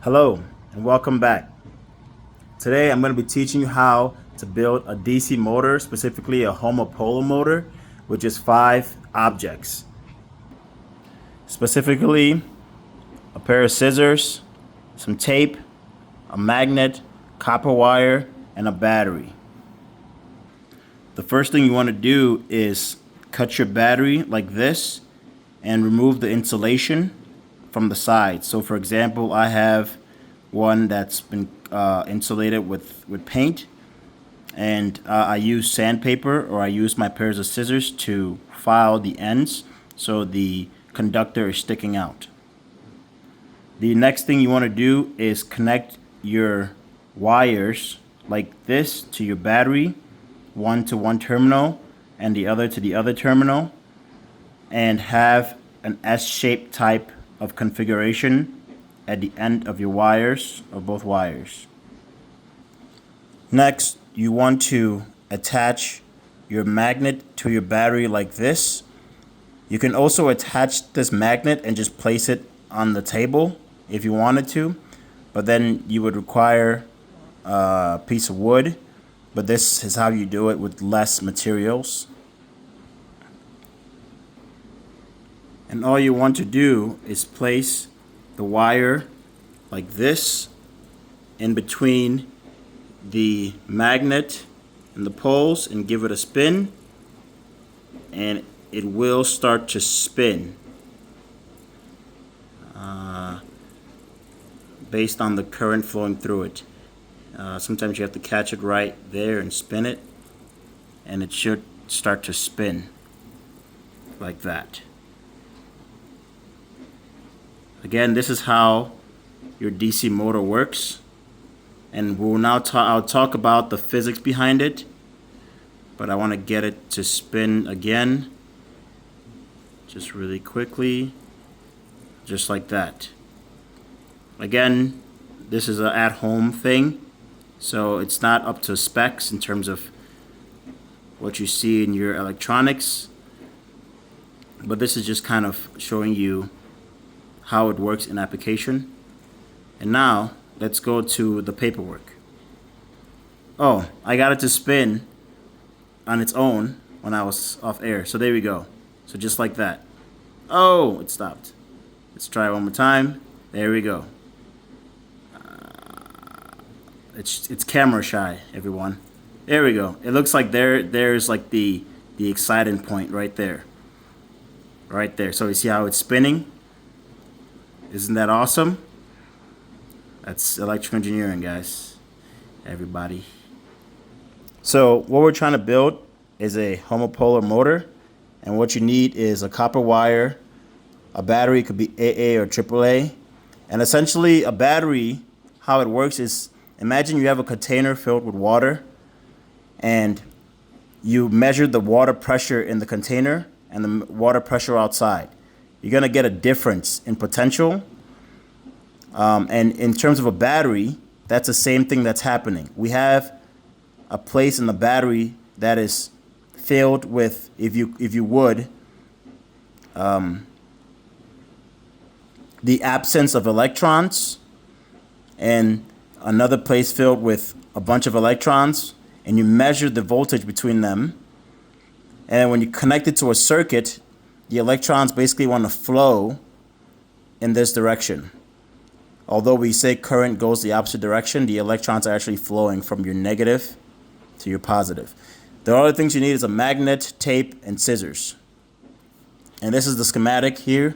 Hello and welcome back. Today I'm going to be teaching you how to build a DC motor, specifically a homopolar motor, which is 5 objects. Specifically, a pair of scissors, some tape, a magnet, copper wire, and a battery. The first thing you want to do is cut your battery like this and remove the insulation from the side. So for example, I have one that's been insulated with paint, and I use sandpaper, or I use my pairs of scissors to file the ends so the conductor is sticking out. The next thing you want to do is connect your wires like this to your battery, one to one terminal and the other to the other terminal, and have an S-shaped type of configuration at the end of your wires, of both wires. Next, you want to attach your magnet to your battery like this. You can also attach this magnet and just place it on the table if you wanted to, but then you would require a piece of wood, but this is how you do it with less materials. And all you want to do is place the wire like this in between the magnet and the poles and give it a spin, and it will start to spin based on the current flowing through it. Sometimes you have to catch it right there and spin it, and it should start to spin like that. Again, this is how your DC motor works, and I'll talk about the physics behind it, but I want to get it to spin again, just really quickly, just like that. Again, this is an at-home thing, so it's not up to specs in terms of what you see in your electronics, but this is just kind of showing you how it works in application. And now let's go to the paperwork. Oh, I got it to spin on its own when I was off air. So there we go. So just like that. Oh, it stopped. Let's try it one more time. There we go. It's camera shy, everyone. There we go. It looks like there's like the exciting point right there. Right there. So you see how it's spinning? Isn't that awesome? That's electrical engineering, guys. Everybody. So what we're trying to build is a homopolar motor, and what you need is a copper wire. A battery could be AA or AAA, and essentially a battery, how it works is, imagine you have a container filled with water, and you measure the water pressure in the container and the water pressure outside. You're going to get a difference in potential. And in terms of a battery, that's the same thing that's happening. We have a place in the battery that is filled with, if you would, the absence of electrons, and another place filled with a bunch of electrons, and you measure the voltage between them. And when you connect it to a circuit, the electrons basically want to flow in this direction. Although we say current goes the opposite direction, the electrons are actually flowing from your negative to your positive. The other things you need is a magnet, tape, and scissors. And this is the schematic here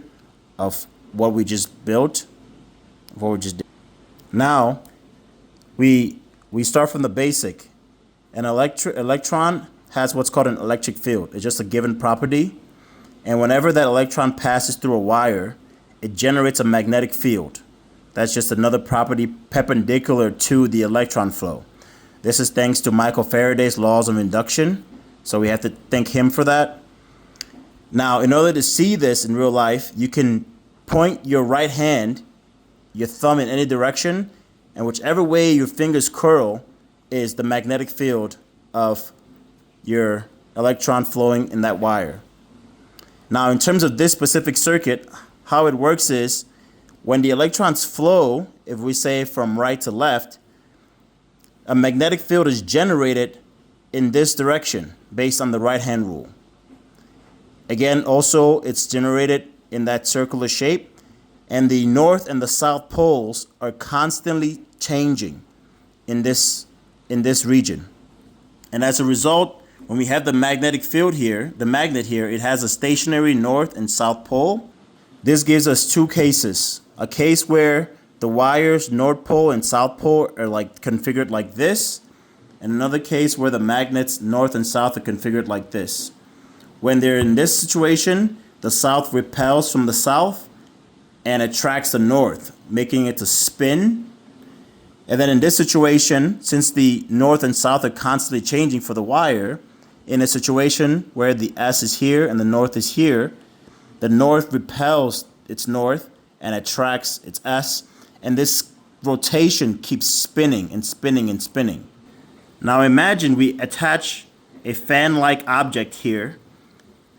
of what we just built, of what we just did. Now, we start from the basic. An electron has what's called an electric field. It's just a given property. And whenever that electron passes through a wire, it generates a magnetic field. That's just another property perpendicular to the electron flow. This is thanks to Michael Faraday's laws of induction, so we have to thank him for that. Now, in order to see this in real life, you can point your right hand, your thumb in any direction, and whichever way your fingers curl is the magnetic field of your electron flowing in that wire. Now, in terms of this specific circuit, how it works is When the electrons flow, if we say from right to left, a magnetic field is generated in this direction based on the right-hand rule. Again, also it's generated in that circular shape, and the north and the south poles are constantly changing in this region. And as a result, when we have the magnetic field here, the magnet here, it has a stationary north and south pole. This gives us two cases. A case where the wires north pole and south pole are like configured like this, and another case where the magnets north and south are configured like this. When they're in this situation, the south repels from the south and attracts the north, making it to spin. And then in this situation, since the north and south are constantly changing for the wire, in a situation where the S is here and the north is here, the north repels its north and attracts its S, and this rotation keeps spinning and spinning and spinning. Now imagine we attach a fan-like object here.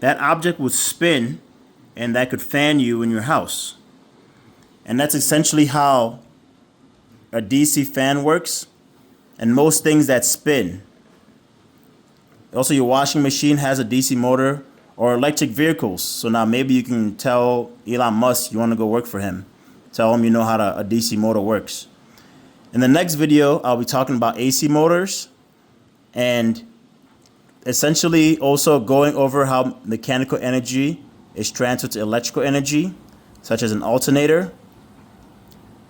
That object would spin, and that could fan you in your house. And that's essentially how a DC fan works, and most things that spin. Also, your washing machine has a DC motor, or electric vehicles. So now maybe you can tell Elon Musk you want to go work for him. Tell him you know how a DC motor works. In the next video, I'll be talking about AC motors, and essentially also going over how mechanical energy is transferred to electrical energy, such as an alternator.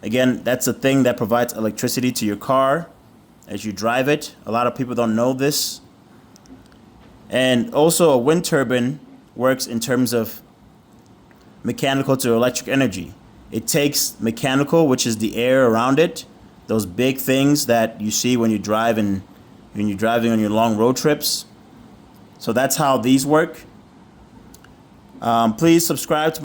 Again, that's a thing that provides electricity to your car as you drive it. A lot of people don't know this. And also a wind turbine works in terms of mechanical to electric energy. It takes mechanical, which is the air around it, those big things that you see when you drive and when you're driving on your long road trips. So that's how these work. Please subscribe to